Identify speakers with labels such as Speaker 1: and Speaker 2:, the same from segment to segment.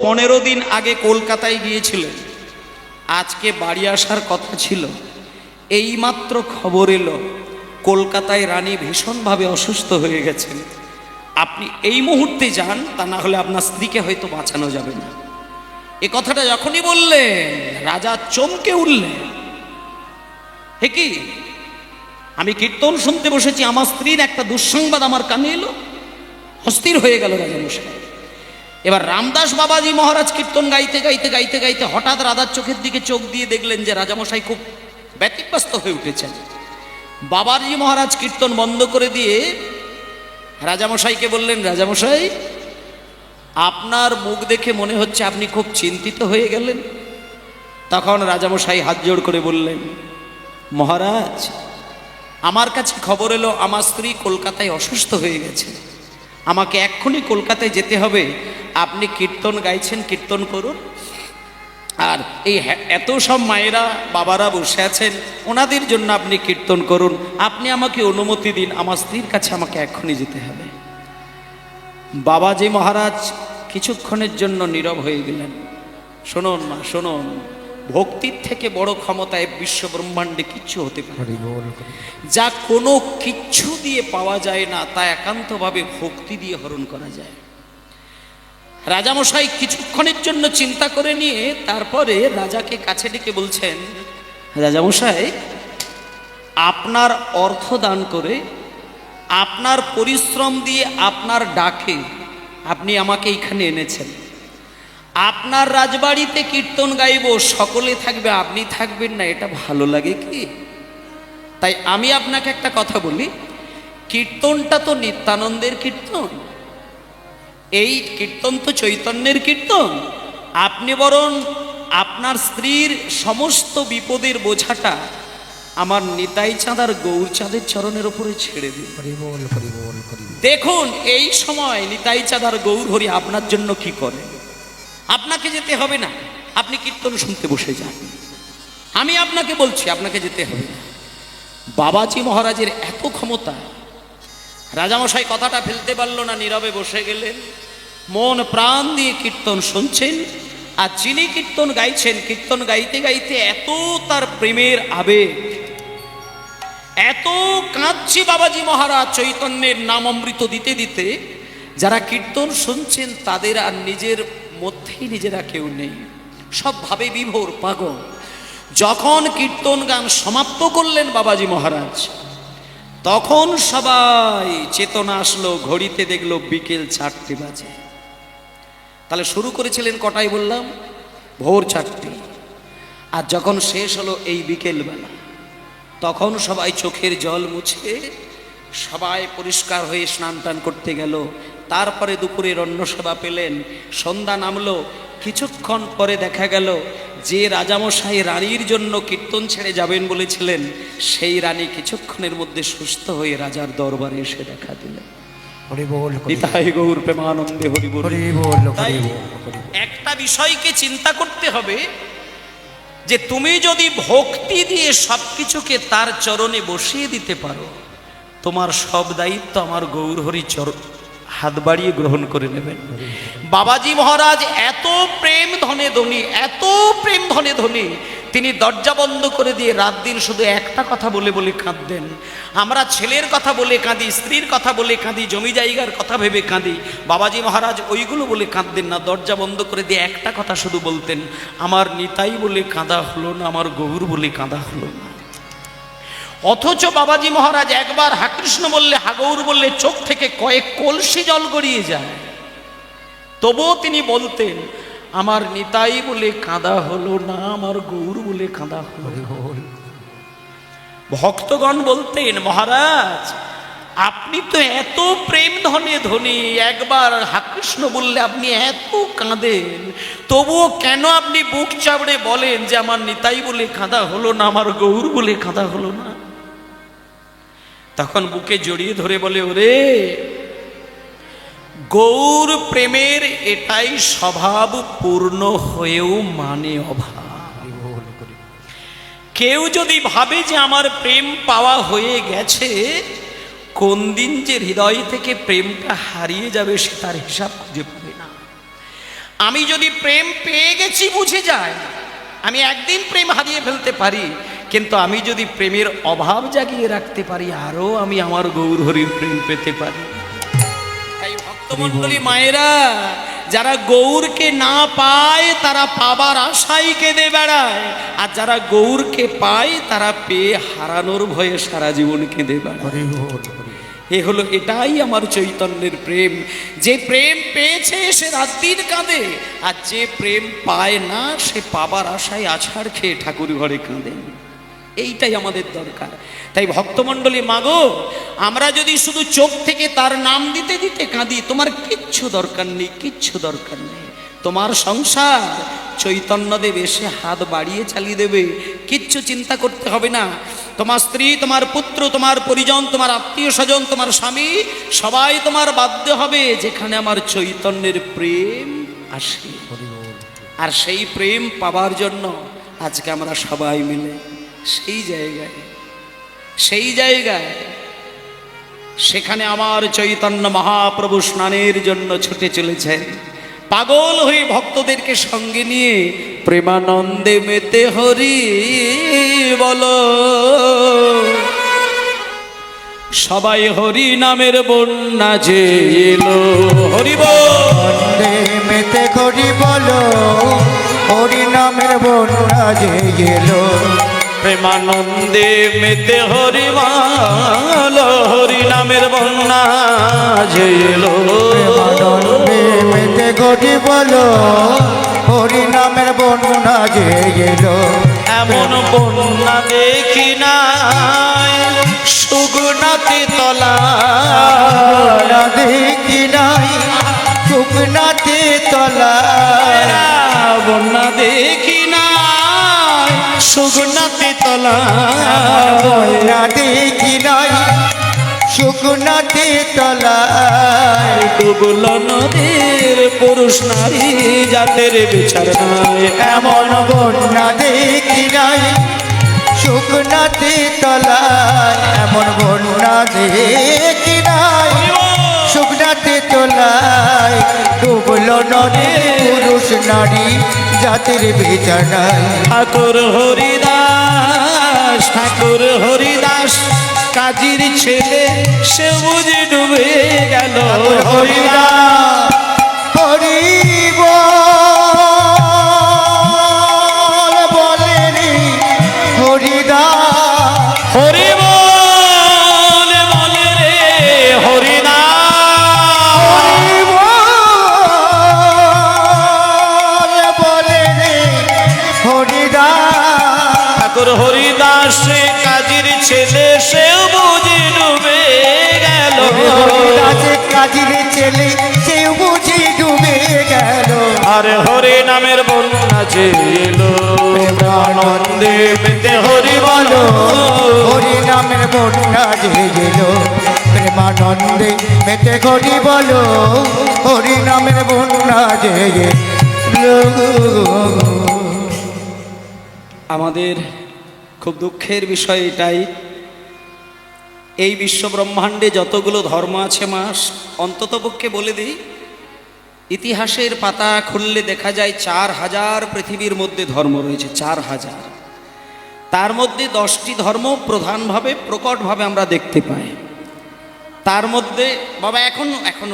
Speaker 1: 15 দিন আগে কলকাতায় গিয়েছিলেন, আজকে বাড়ি আসার কথা ছিল। এইমাত্র খবর এলো কলকাতায় রানী ভীষণভাবে অসুস্থ হয়ে গেছেন। আপনি এই মুহূর্তে যান, তা না হলে আপনার স্ত্রীকে হয়তো বাঁচানো যাবে না। এ কথাটা যখনই বললেন রাজা চমকে উঠলেন। হে কি, আমি কীর্তন শুনতে বসেছি, আমার স্ত্রীর একটা দুঃসংবাদ আমার কানে এলো। অস্থির হয়ে গেল রাজামশাই। এবার রামদাস বাবাজি মহারাজ কীর্তন গাইতে গাইতে গাইতে গাইতে হঠাৎ রাজার চোখের দিকে চোখ দিয়ে দেখলেন যে রাজামশাই খুব ব্যতিব্যস্ত হয়ে উঠেছেন। বাবাজি মহারাজ কীর্তন বন্ধ করে দিয়ে রাজামশাইকে বললেন, রাজামশাই আপনার মুখ দেখে মনে হচ্ছে আপনি খুব চিন্তিত হয়ে গেলেন। তখন রাজামশাই হাত জোড় করে বললেন, মহারাজ আমার কাছে খবর এলো আমার স্ত্রী কলকাতায় অসুস্থ হয়ে গেছে, আমাকে এক্ষুনি কলকাতায় যেতে হবে। আপনি কীর্তন গাইছেন, কীর্তন করুন। আর এই এত সব মায়েরা বাবারা বসে আছেন, ওনাদের জন্য আপনি কীর্তন করুন। আপনি আমাকে অনুমতি দিন, আমার স্ত্রীর কাছে আমাকে এক্ষুনি যেতে হবে। বাবাজি মহারাজ কিছুক্ষণের জন্য নীরব হয়ে গেলেন। শুনুন মা, শুনুন, ভক্তির থেকে বড় ক্ষমতায় বিশ্ব ব্রহ্মাণ্ডে কিচ্ছু হতে পারে। যা কোনো কিচ্ছু দিয়ে পাওয়া যায় না, তা একান্তভাবে ভক্তি দিয়ে হরণ করা যায়। রাজামশাই কিছুক্ষণের জন্য চিন্তা করে নিয়ে তারপরে রাজাকে কাছে ডেকে বলছেন, রাজামশাই আপনার অর্থ দান করে, আপনার পরিশ্রম দিয়ে, আপনার ডাকে আপনি আমাকে এখানে এনেছেন। আপনার রাজবাড়িতে কীর্তন গাইব, সকলে থাকবে, আপনি থাকবেন না, এটা ভালো লাগে কি? তাই আমি আপনাকে একটা কথা বলি, কীর্তনটা তো নিত্যানন্দের কীর্তন, এই কীর্তন তো চৈতন্যের কীর্তন। আপনি বরং আপনার স্ত্রীর সমস্ত বিপদের বোঝাটা আমার নিতাই চাঁদ আর গৌরচাঁদের চরণের উপরে ছেড়ে দিন। দেখুন এই সময় নিতাই চাঁদ আর গৌরহরি আপনার জন্য কি করে। আপনাকে যেতে হবে না, আপনি কীর্তন শুনতে বসে যান। আমি আপনাকে বলছি, আপনাকে যেতে হবে না। বাবাজি মহারাজের এত ক্ষমতা, রাজামশাই কথাটা ফেলতে পারল না, নীরবে বসে গেলেন। মন প্রাণ দিয়ে কীর্তন শুনছেন, আর যিনি কীর্তন গাইছেন, কীর্তন গাইতে গাইতে এত তার প্রেমের আবেগ, এত কাঁদছে বাবাজি মহারাজ চৈতন্যের নাম অমৃত দিতে দিতে। যারা কীর্তন শুনছেন তাদের আর নিজের মধ্যেই নিজেরা কেউ নেই, সব ভাবে বিভোর, পাগল। যখন কীর্তন গান সমাপ্ত করলেন বাবাজি মহারাজ, তখন সবাই চেতনা আসলো, ঘড়িতে দেখলো বিকেল 4টে বাজে। তাহলে শুরু করেছিলেন কটায় বললাম? ভোর 4টে। আর যখন শেষ হলো এই বিকেলবেলা, তখন সবাই চোখের জল মুছে সবাই পরিষ্কার হয়ে স্নান টান করতে গেল। তারপরে দুপুরের অন্ন সেবা পেলেন, সন্ধ্যা নামলো। কিছুক্ষণ পরে দেখা গেল যে রাজামশাই রানীর জন্য কীর্তন ছেড়ে যাবেন বলেছিলেন, সেই রানী কিছুক্ষণের মধ্যে সুস্থ হয়ে রাজার দরবারে এসে দেখা দিলেন। একটা বিষয়কে চিন্তা করতে হবে যে তুমি যদি ভক্তি দিয়ে সবকিছুকে তার চরণে বসিয়ে দিতে পারো, তোমার সব দায়িত্ব আমার গৌরহরি হাত বাড়িয়ে গ্রহণ করে নেবেন। বাবাজি মহারাজ এত প্রেম ধনে ধনী, এত প্রেম ধনে ধনী, তিনি দরজা বন্ধ করে দিয়ে রাত দিন শুধু একটা কথা বলে বলে কাঁদতেন। আমরা ছেলের কথা বলে কাঁদি, স্ত্রীর কথা বলে কাঁদি, জমি জায়গার কথা ভেবে কাঁদি। বাবাজি মহারাজ ওইগুলো বলে কাঁদতেন না, দরজা বন্ধ করে দিয়ে একটা কথা শুধু বলতেন, আমার নিতাই বলে কাঁদা হলো না, আমার গৌর বলে কাঁদা হলো না। অথচ বাবাজি মহারাজ একবার হাকৃষ্ণ বললে, হাগৌর বললে চোখ থেকে কয়েক কলসি জল গড়িয়ে যায়, তবুও তিনি বলতেন, আমার নিতাই বলে কাঁদা হলো না, আমার গৌর বলে কাঁদা হলো। ভক্তগণ বলতেন, মহারাজ আপনি তো এত প্রেম ধনে ধনী, একবার হাকৃষ্ণ বললে আপনি এত কাঁদেন, তবুও কেন আপনি বুক চাপড়ে বলেন যে আমার নিতাই বলে কাঁদা হলো না, আমার গৌর বলে কাঁদা হলো না? তখন বুকে জড়িয়ে ধরে বলে, ওরে গৌর প্রেমের এটাই স্বভাব, পূর্ণ হয়েও মানে অভাব। কেউ যদি ভাবে যে আমার প্রেম পাওয়া হয়ে গেছে, কোন দিন যে হৃদয় থেকে প্রেমটা হারিয়ে যাবে সে তার হিসাব খুঁজে পাবে না। আমি যদি প্রেম পেয়ে গেছি বুঝে যায়, আমি একদিন প্রেম হারিয়ে ফেলতে পারি, কিন্তু আমি যদি প্রেমের অভাব জাগিয়ে রাখতে পারি, আরো আমি আমার গৌর হরির প্রেম পেতে পারি। তাই ভক্তমণ্ডলী মায়েরা, যারা গৌরকে না পায় তারা পাবার আশায় কেঁদে বেড়ায়, আর যারা গৌরকে পায় তারা পেয়ে হারানোর ভয়ে সারা জীবন কেঁদে বেড়ায়। এ হলো, এটাই আমার চৈতন্যের প্রেম। যে প্রেম পেয়েছে সে রাত দিন কাঁদে, আর যে প্রেম পায় না সে পাবার আশায় আছাড় খেয়ে ঠাকুর ঘরে কাঁদে। এইটাই আমাদের দরকার। তাই ভক্তমণ্ডলী মাগো, আমরা যদি শুধু চোখ থেকে তার নাম দিতে দিতে কাঁদি, তোমার কিচ্ছু দরকার নেই, কিচ্ছু দরকার নেই। তোমার সংসার চৈতন্যদেব এসে হাত বাড়িয়ে চালিয়ে দেবে, কিচ্ছু চিন্তা করতে হবে না। তোমার স্ত্রী, তোমার পুত্র, তোমার পরিজন, তোমার আত্মীয় স্বজন, তোমার স্বামী, সবাই তোমার বাধ্য হবে যেখানে আমার চৈতন্যের প্রেম আসে। আর সেই প্রেম পাবার জন্য আজকে আমরা সবাই মিলে সেই জায়গায় সেখানে আমার চৈতন্য মহাপ্রভু স্নানের জন্য ছুটে চলেছেন। পাগল হয়ে ভক্তদেরকে সঙ্গে নিয়ে প্রেমানন্দে মেতে হরি বলো। সবাই হরি নামের বন্যা যে এলো, হরি বন্দে
Speaker 2: মেতে হরি বলো, হরি নামের বন্যা যে এলো।
Speaker 1: প্রেমানন্দে মেতে হরি বলো, হরি নামের বন্যা যে এলো।
Speaker 2: প্রেমানন্দে মেতে হরি বলো, হরি নামের বন্যা যে এলো।
Speaker 1: এমন বন্যা দেখি নাই সুগুনাতে তলা,
Speaker 2: দেখি নাই সুগুনাতে তলা।
Speaker 1: বন্যা দেখি নাই সুগুনাতে তলা,
Speaker 2: বন্যা দেখি নাই সুগুনাতে তলা।
Speaker 1: ডুবলো নদীর পুরুষ নারী জাতের বিচার নাই।
Speaker 2: এমন বন্যা দেখি নাই শুকনাতে তলায়, এমন বন্যা দেখি নাই শুকনাতে তলায়। ডুবলো নদী পুরুষ নারী জাতির বিচার নাই।
Speaker 1: ঠাকুর হরিদাস, ঠাকুর হরিদাস কাজীর ছেলে, সে বুঝে ডুবে গেল।
Speaker 2: হরিদাস হরিব বলে রে হরিদাস,
Speaker 1: হরি বল বলে রে হরিদাস,
Speaker 2: বলে রে হরিদাস।
Speaker 1: ঠাকুর হরিদাস কাজীর ছেলে, সে বুঝে ডুবে গেল।
Speaker 2: হরিদাসের কাজীর ছেলে, সে বুঝি ডুবে গেল।
Speaker 1: আর হরি নামের বন্যা যে এলো, প্রেমানন্দে মেতে হরি বলো,
Speaker 2: হরি নামের বন্যা যে এলো। প্রেমানন্দে মেতে হরি বলো, হরি নামের বন্যা যে এলো।
Speaker 1: আমাদের খুব দুঃখের বিষয় এটাই, এই বিশ্ব ব্রহ্মাণ্ডে যতগুলো ধর্ম আছে মাস অন্ততপক্ষে বলে দিই, ইতিহাসের পাতা খুললে দেখা যায় 4000 পৃথিবীর মধ্যে ধর্ম রয়েছে, 4000। তার মধ্যে 10টি ধর্ম প্রধানভাবে প্রকটভাবে আমরা দেখতে পাই। তার মধ্যে বাবা এখন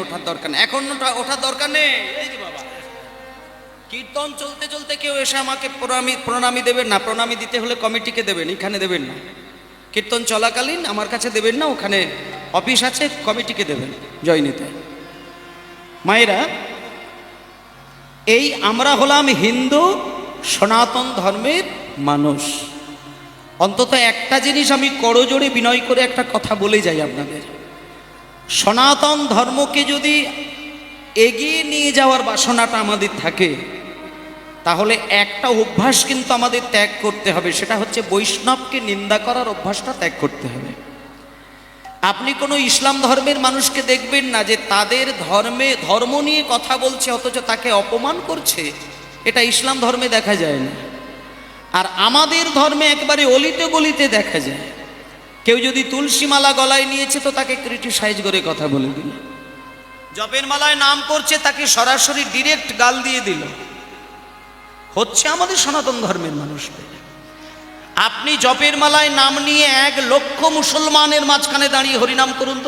Speaker 1: ওঠার দরকার নেই, এখন ওঠার দরকার নেই। এই যে বাবা, কীর্তন চলতে চলতে কেউ এসে আমাকে প্রণামী দেবেন না। প্রণামী দিতে হলে কমিটিকে দেবেন, এখানে দেবেন না। কীর্তন চলাকালীন আমার কাছে দেবেন না, ওখানে অফিস আছে, কমিটিকে দেবেন। জয় নিতাই। মায়েরা, এই আমরা হলাম হিন্দু সনাতন ধর্মের মানুষ। অন্তত একটা জিনিস আমি করজোড়ে বিনয় করে একটা কথা বলে যাই আপনাদের, সনাতন ধর্মকে যদি এগিয়ে নিয়ে যাওয়ার বাসনাটা আমাদের থাকে, তাহলে একটা অভ্যাস কিন্তু আমাদের ত্যাগ করতে হবে, সেটা হচ্ছে বৈষ্ণবকে নিন্দা করার অভ্যাসটা ত্যাগ করতে হবে। আপনি কোনো ইসলাম ধর্মের মানুষকে দেখবেন না যে তাদের ধর্ম নিয়ে কথা বলছে অথচ তাকে অপমান করছে, এটা ইসলাম ধর্মে দেখা যায় না। আর আমাদের ধর্মে একবারে অলিতে গলিতে দেখা যায়, কেউ যদি তুলসী মালা গলায় নিয়েছে তো তাকে ক্রিটিসাইজ করে কথা বলে দিল। জপের মালায় নাম করছে, তাকে সরাসরি ডিরেক্ট গাল দিয়ে দিল। হচ্ছে আমাদের সনাতন ধর্মের মানুষদের। আপনি জপের মালায় নাম নিয়ে 1 লক্ষ মুসলমানের মাঝখানে দাঁড়িয়ে হরিনাম করুন তো